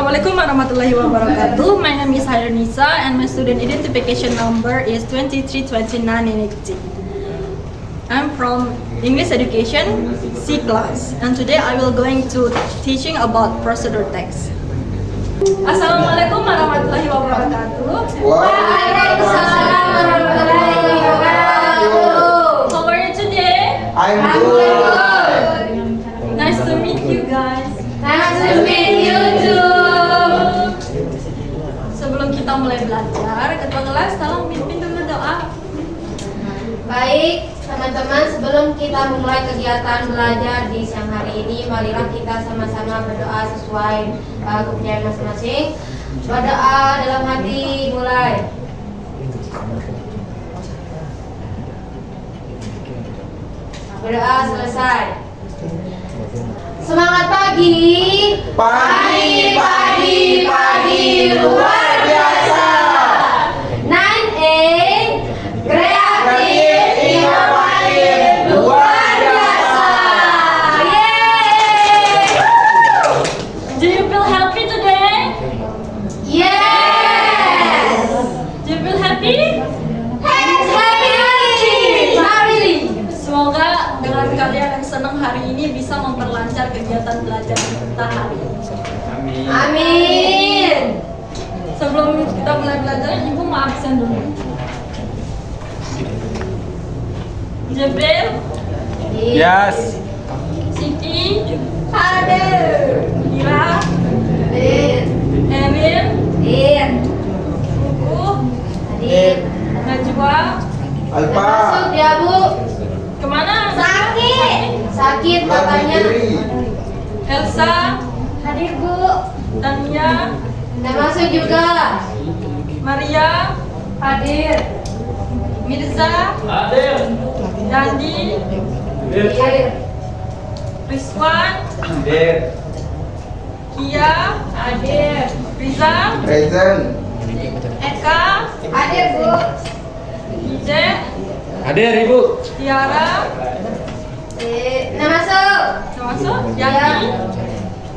Assalamualaikum warahmatullahi wabarakatuh. My name is Hairunisa and my student identification number is 232980. I'm from English Education C class and today I will going to teaching about procedure text. Assalamualaikum warahmatullahi wabarakatuh. Waalaikumsalam warahmatullahi wabarakatuh. How are you today? I'm good. Nice to meet you guys. Nice to meet you too. Sebelum kita mulai belajar, ketua kelas tolong pimpin dulu doa. Baik, teman-teman, sebelum kita memulai kegiatan belajar di siang hari ini, marilah kita sama-sama berdoa sesuai kepercayaan masing-masing. Berdoa dalam hati, mulai. Berdoa selesai. Semangat pagi. Pagi luar biasa. 9A kreatif inovatif luar biasa. Yeay. Do you feel happy today? Yes. Do you feel happy? Semoga dengan kalian yang senang hari ini bisa memperlancar kegiatan belajar kita hari ini. Amin. Sebelum kita mulai belajar, Ibu mau absen dulu. Jibril, Yes. Siti, Hadir. Ira, Hadir. Emil, Hadir. Buku, Hadir. Najwa. Masuk ya, Bu. Kemana? Sakit katanya. Elsa, Hadir, Bu. Tania, Udah masuk juga. Maria, Hadir. Mirza, Hadir. Dandi, Hadir. Rizwan, Hadir. Kia, Hadir. Riza, Present. Eka, Hadir, Bu. Ije, Hadir, Ibu. Tiara, Udah masuk. termasuk Yani.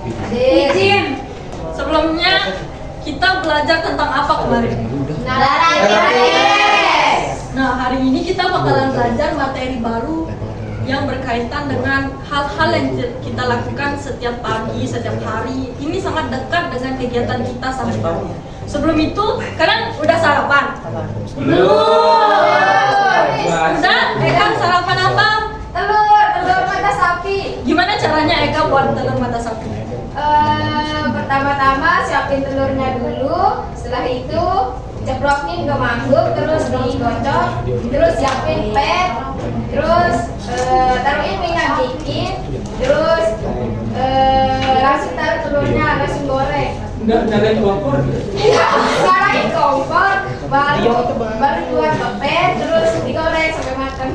Hadir. Sebelumnya kita belajar tentang apa kemarin? Nah, hari ini kita bakalan belajar materi baru yang berkaitan dengan hal-hal yang kita lakukan setiap pagi, setiap hari. Ini sangat dekat dengan kegiatan kita sehari-hari. Sebelum itu, kalian udah sarapan? Udah? Eka sarapan apa? Telur mata sapi. Gimana caranya Eka buat telur mata sapi? Pertama-tama siapin telurnya dulu. Setelah itu ceplokin ke mangkuk, terus digocok, terus siapin pet, terus taruhin minyak dikit, terus langsung taruh telurnya, langsung goreng. Enggak nyalain kompor. Nyalain kompor, baru keluar ke pet, terus digoreng sampai matang.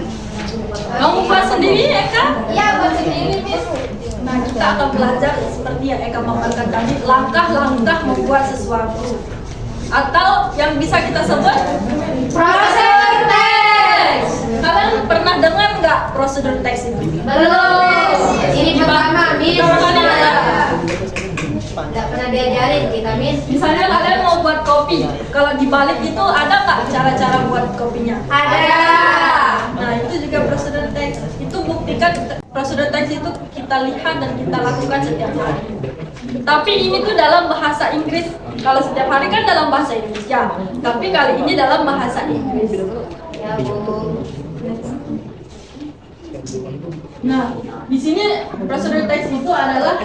Kamu buat sendiri Eka? Iya, buat sendiri, Miss. Nah, kita akan belajar seperti yang Eka paparkan tadi, langkah-langkah membuat sesuatu. Atau yang bisa kita sebut Procedure text. Kalian pernah dengar nggak prosedur teks itu? Belum. Ini pertama, Miss. Pertama kali ada. Tidak pernah diajarin kita, Miss. Misalnya kalian mau buat kopi, kalau dibalik itu ada nggak cara-cara buat kopinya? Ada. Nah, itu juga prosedur teks. Itu buktikan prosedur teks itu kita lihat dan kita lakukan setiap hari. Tapi ini tuh dalam bahasa Inggris. Kalau setiap hari kan dalam bahasa Indonesia. Tapi kali ini dalam bahasa Inggris. Ya, Bu. Nah, di sini prosedur teks itu adalah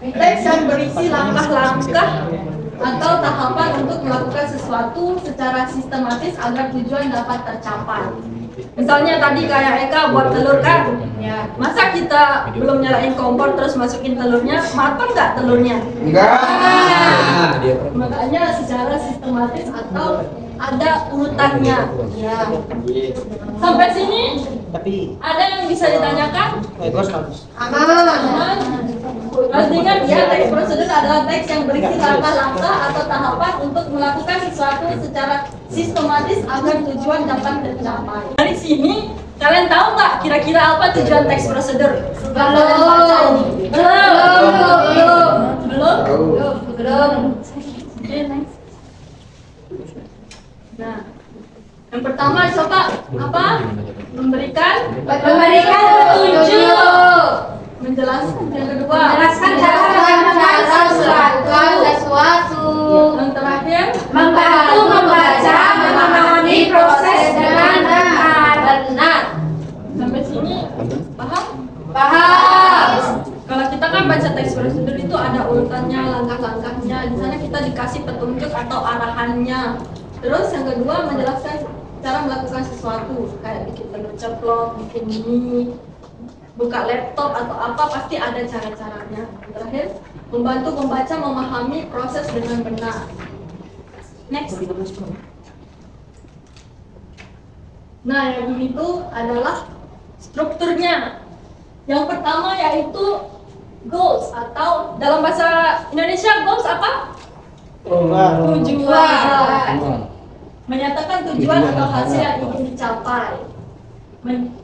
teks yang berisi langkah-langkah atau tahapan untuk melakukan sesuatu secara sistematis agar tujuan dapat tercapai. Misalnya tadi kayak Eka buat telur kan? Ya. Masa kita belum nyalain kompor terus masukin telurnya, matang nggak telurnya? Enggak. Makanya secara sistematis atau ada urutannya. Ya. Sampai sini ada yang bisa ditanyakan? Aman. Harus diingat ya, teks prosedur adalah teks yang berisi langkah-langkah atau tahapan untuk melakukan sesuatu secara sistematis agar tujuan dapat tercapai. Dari sini, kalian tahu nggak kira-kira apa tujuan teks prosedur? Belum. Belum. Belum. coba apa? Memberikan petunjuk. Menjelaskan. Yang kedua, Menjelaskan cara melakukan sesuatu. Yang terakhir, Membantu membaca dan memahami proses dengan benar. sampai sini paham? Paham. Kalau kita kan baca teks prosedur itu ada urutannya, langkah-langkahnya. Di sana kita dikasih petunjuk atau arahannya. Terus yang kedua menjelaskan cara melakukan sesuatu, kayak bikin telur ceplok, bikin mie, buka laptop atau apa, pasti ada cara-caranya. Terakhir, membantu membaca memahami proses dengan benar. Next. Nah, yang ini tuh adalah strukturnya. Yang pertama yaitu goals atau dalam bahasa Indonesia goals apa? Tujuan. Menyatakan tujuan atau hasil yang ingin dicapai.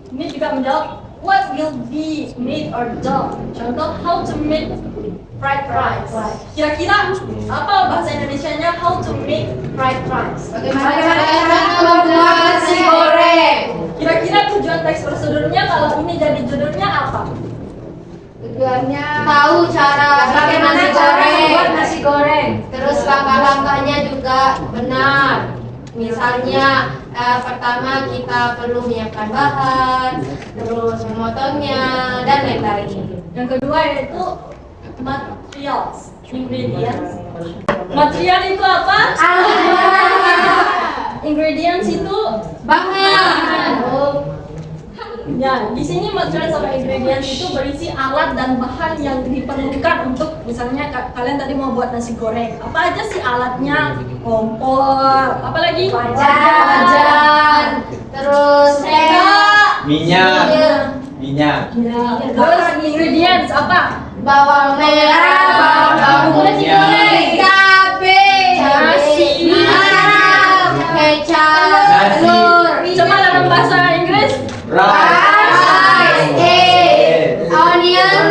Ini juga menjawab what will be made or done. Contoh, how to make fried rice. Kira-kira apa bahasa Indonesianya how to make fried rice? Bagaimana membuat nasi goreng? Kira-kira tujuan teks prosedurnya kalau ini jadi judulnya apa? Tujuannya tahu cara bagaimana cara membuat nasi goreng. Terus langkah-langkahnya juga benar. Misalnya pertama kita perlu menyiapkan bahan, terus memotongnya dan lain-lain. Yang kedua yaitu materials, ingredients. Material itu apa? Ingredients itu Bahan. ya, di sini material sama ingredients itu berisi alat dan bahan yang diperlukan untuk misalnya kalian tadi mau buat nasi goreng. Apa aja sih alatnya? Kompor, apa lagi? Wajan. Terus Minyak. Iya. Minyak. Ya, terus ingredients apa? Bawang merah, bawang putih, cabai, Nasi. garam, kecap, Nasi. telur. Coba dalam bahasa Inggris. Rice, egg, onion,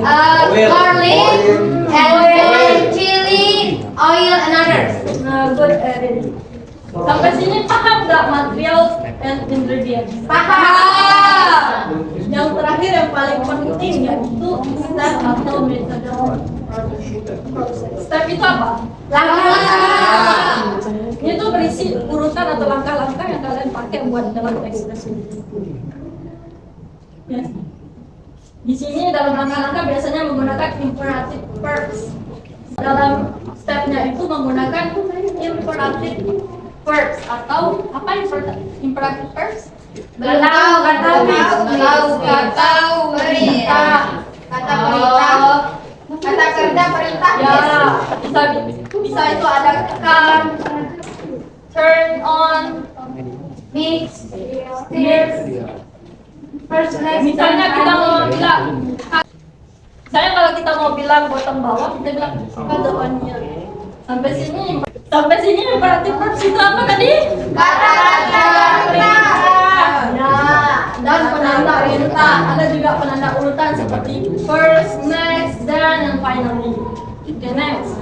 garlic, and chili, oil, and others. Nah, good already. Sampai sini paham nggak materials and ingredients? Paham. Yang terakhir yang paling penting yaitu step atau metode proses. Step itu apa? Langkah. Ini tuh berisi urutan atau langkah-langkah yang kalian pakai buat dalam teks tersebut. Ya. Di sini dalam langkah-langkah biasanya menggunakan imperative verbs. Dalam stepnya itu menggunakan imperative verbs atau apa imperative verbs? Belum tahu kata perintah. Kata perintah. Kata kerja perintah. Ya, bisa itu ada come, turn on, Mix. mix. Misalnya kita mau bilang, misalnya kalau kita mau bilang bottom bawah, kita bilang cut the onion. Sampai sini imperatif verbs itu apa tadi? Kata perintah. Ya, dan penanda perintah. Ada juga penanda urutan seperti first, next, then, and finally. Okay, next.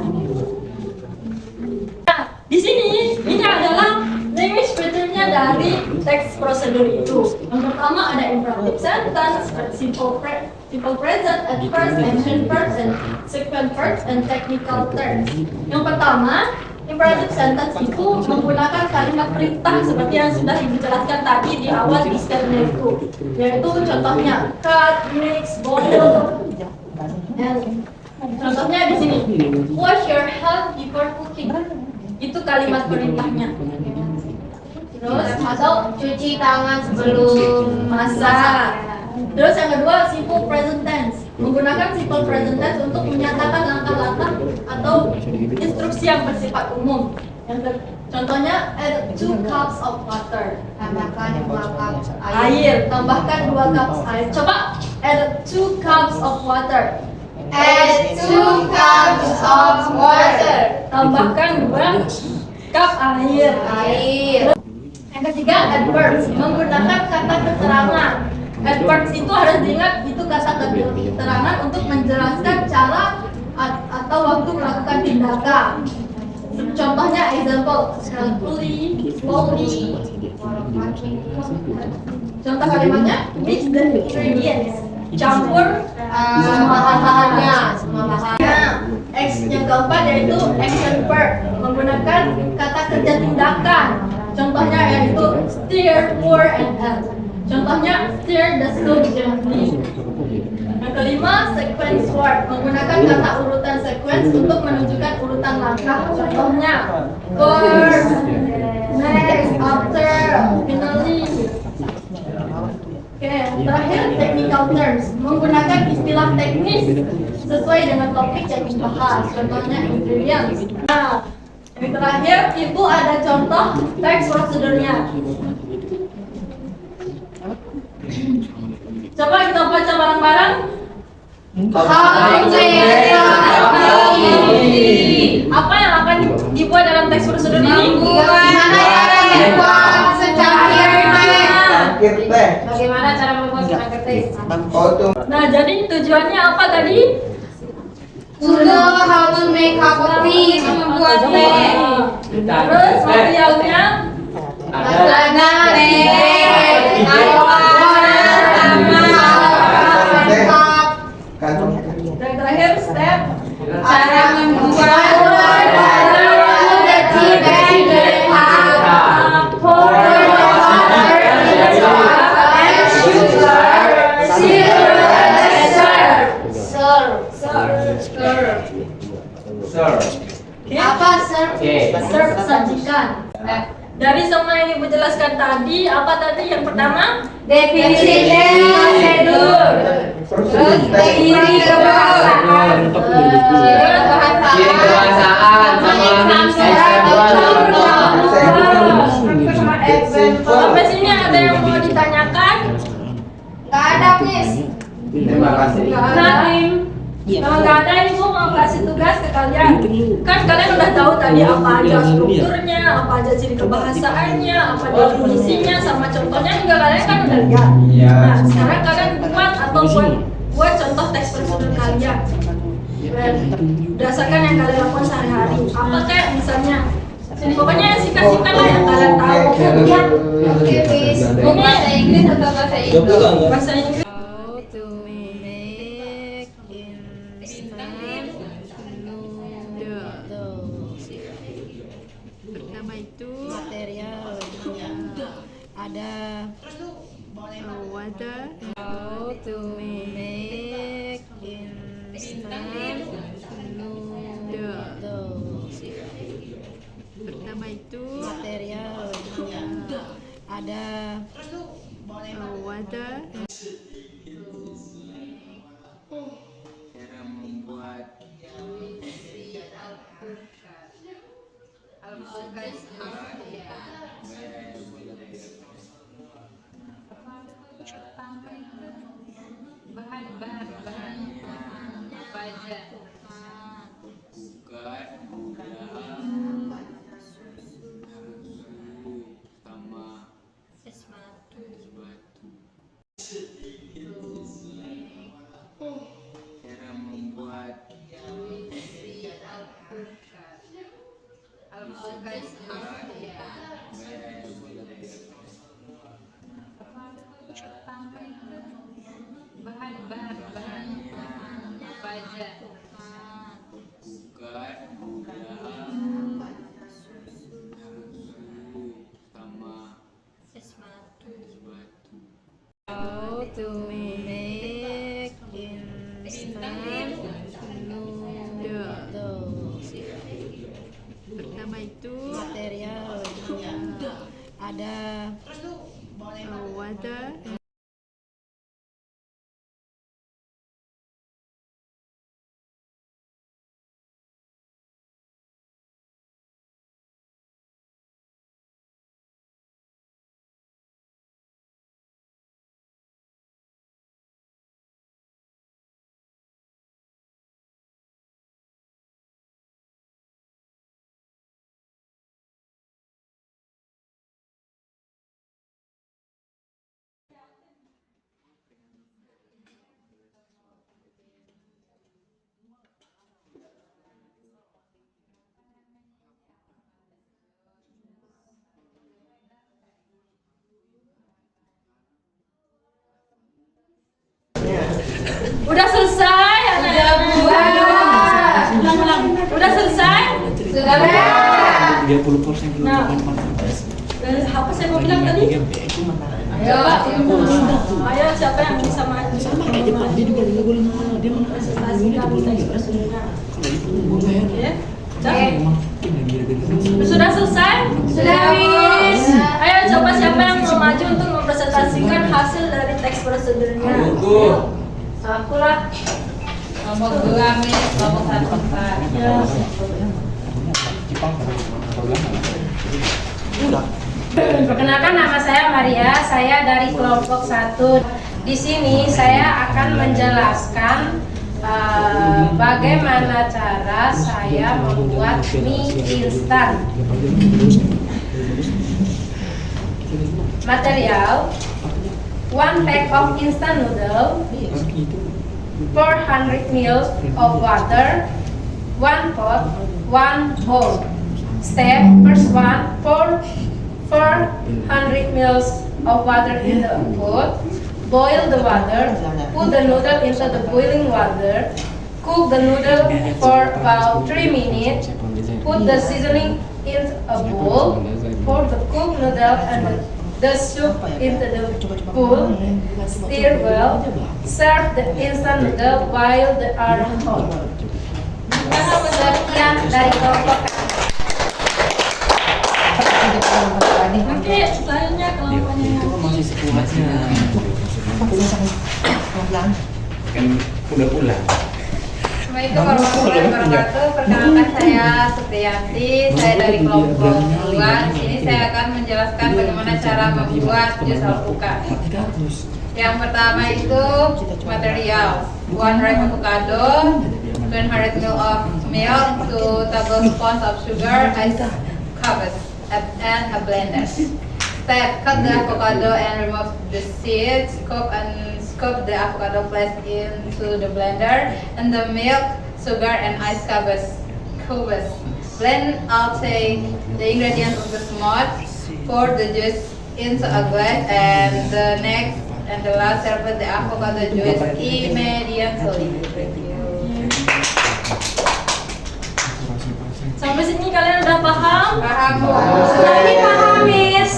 Nah, di sini ini adalah language pattern-nya dari teks prosedur itu. Yang pertama ada imperative sentence, simple present, adverse, action verbs, and sequent verbs, and technical terms. Yang pertama, imperative sentence itu menggunakan kalimat perintah seperti yang sudah dijelaskan tadi di awal di stepnya itu, yaitu contohnya cut, mix, boil, and contohnya di sini wash your hands before cooking. Itu kalimat perintahnya. Terus atau Cuci tangan sebelum masak. Terus yang kedua simple present tense, menggunakan simple present tense untuk menyatakan langkah-langkah atau instruksi yang bersifat umum. Contohnya add 2 cups of water. Tambahkan 2 cup Air, tambahkan 2 cups air. Coba add 2 cups of water. Add 2 cups of water. Tambahkan 2 cup air. Yang ketiga adverbs, menggunakan kata keterangan. Adverbs itu harus diingat, itu kata keterangan untuk menjelaskan cara atau waktu melakukan tindakan. Contohnya example, slowly. Contoh kalimatnya, mix the ingredients. Campur semua bahannya. X yang keempat yaitu action verb, menggunakan kata kerja tindakan. Contohnya yaitu stir, pour, and add. Contohnya stir the soup gently. Yang kelima, sequence word, menggunakan kata urutan sequence untuk menunjukkan urutan langkah. Contohnya first, next, after, finally. Oke, terakhir technical terms, menggunakan istilah teknis sesuai dengan topik yang dibahas. Contohnya ingredients. Nah, yang terakhir, Ibu ada contoh teks prosedurnya. Coba kita baca bareng-bareng. Apa yang akan dibuat dalam teks prosedur ini? Bagaimana cara membuat serangga teh? Nah, jadi tujuannya apa tadi? Untuk how to make coffee, membuat teh. Terus materialnya? Ada teh, air, Dan terakhir step cara membuat apa serve sajikan. Dari semua yang Ibu jelaskan tadi, apa tadi yang pertama? definisi prosedur, terus teori kebahasaan, Sampai sini ada yang mau ditanyakan? nggak ada Miss. Terima kasih. Nothing. Kalau nggak ada, Ibu mau kasih tugas ke kalian. Kan kalian udah tahu tadi apa aja strukturnya, apa aja ciri kebahasaannya, apa definisinya, sama contohnya juga kalian kan udah lihat. Iya. Nah, sekarang kalian buat atau buat contoh teks prosedur kalian. Berdasarkan yang kalian lakukan sehari-hari. Apa kayak misalnya? Pokoknya singkat-singkat lah yang kalian tahu. Oke Miss. Mau bahasa Inggris atau bahasa Indo? Bahasa Inggris. Pertama itu material ada water, how to make instant noodles. Pertama itu material ada water. Cara membuat cara membuat How to make instant noodles. Pertama itu material ada water. Udah selesai anak-anak? Udah selesai? Sudah. 30% Nah, apa saya mau bilang tadi? Ayo. Ayo, siapa yang bisa maju? sama kayak Jepang, dia juga nggak boleh mana, dia mana Presentasikan teks prosedurnya. kalau itu gue bayar. Oke. Oke. Mungkin lagi ada Sudah selesai? Sudah, Miss. Ayo coba siapa yang mau maju untuk mempresentasikan hasil dari teks prosedurnya? Aku lah. Kelompok 2, Miss. Kelompok 1, 4. Ya. Jepang udah. Perkenalkan, nama saya Maria, saya dari kelompok 1. Di sini saya akan menjelaskan bagaimana cara saya membuat mie instan. Material: 1 pack of instant noodle, 400 ml of water, 1 pot, 1 bowl. Step: first one, pour 400 ml of water in the pot. Boil the water. Put the noodle into the boiling water. Cook the noodle for about 3 minutes. Put the seasoning in a bowl. Pour the cooked noodle and the soup into the bowl. Stir well. Serve the instant noodle while they are hot. Sekian dari kelompok kami. Oke, selanjutnya kelompoknya yang Masih sepuasnya. Kan udah pulang. Assalamualaikum warahmatullahi wabarakatuh. Perkenalkan, saya Supriyanti, saya dari kelompok 2. Di sini saya akan menjelaskan bagaimana cara membuat jus alpukat. Yang pertama itu material: 1 ripe avocado, 100 ml of milk, 2 tablespoons of sugar, ice cubes, and a blender. Step: cut the avocado and remove the seeds. Scoop the avocado, place into the blender, and the milk, sugar, and ice cubes. Blend out the ingredients of the smooth. Pour the juice into a glass, and the last serve the avocado juice immediately. Thank you. sampai sini kalian udah paham? Paham, Bu? Ini paham, Miss.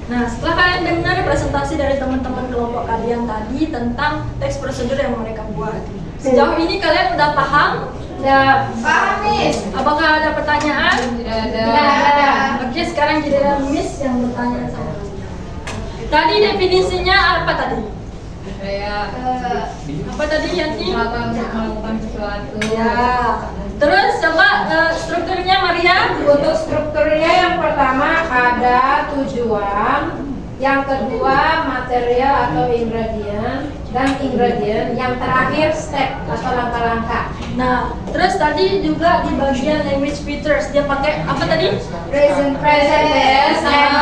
Nah, setelah kalian dengar presentasi dari teman-teman kelompok kalian tadi tentang teks prosedur yang mereka buat, sejauh ini kalian udah paham? Ya, Paham, Miss. Apakah ada pertanyaan? Tidak ada. tidak ada. Oke, sekarang giliran Miss yang bertanya sama kalian. Tadi definisinya apa tadi? Saya Apa tadi, Yanti? melakukan sesuatu. Ya. Terus coba strukturnya Maria. Untuk strukturnya, yang pertama ada tujuan, yang kedua material atau ingredient, dan ingredient, yang terakhir step atau langkah-langkah. Nah, terus tadi juga di bagian language features dia pakai apa tadi? Present tense and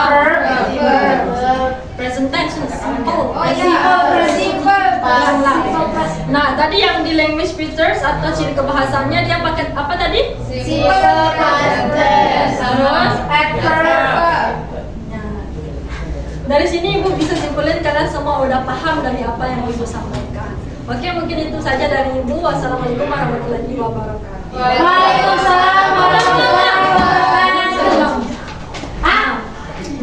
Present tense, simple. Oh iya, simple. Nah, tadi yang di language features atau ciri kebahasannya dia pakai apa tadi? Simple present tense. Terus Verb. dari sini Ibu bisa simpulin kalian semua udah paham dari apa yang Ibu sampaikan. Oke, mungkin itu saja dari Ibu. Wassalamualaikum warahmatullahi wabarakatuh. Waalaikumsalam warahmatullahi wabarakatuh.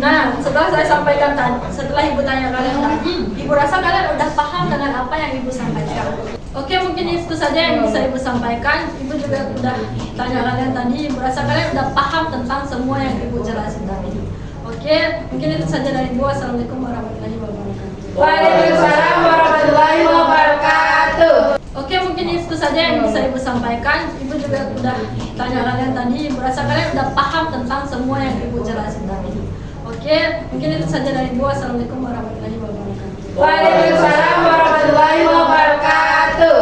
Nah, setelah saya sampaikan tadi, setelah Ibu tanya kalian tadi, Ibu rasa kalian udah paham dengan apa yang Ibu sampaikan. Oke, mungkin itu saja yang bisa Ibu sampaikan. Ibu juga udah tanya kalian tadi, Ibu rasa kalian udah paham tentang semua yang Ibu jelasin tadi. Oke, mungkin itu saja dari Ibu. Wassalamualaikum warahmatullahi wabarakatuh. Waalaikumsalam warahmatullahi wabarakatuh. Oke, mungkin itu saja yang bisa Ibu sampaikan. Ibu juga udah tanya kalian tadi, Ibu rasa kalian udah paham tentang semua yang Ibu jelasin tadi. Oke, mungkin itu saja dari Ibu. Wassalamualaikum warahmatullahi wabarakatuh. Waalaikumsalam warahmatullahi wabarakatuh.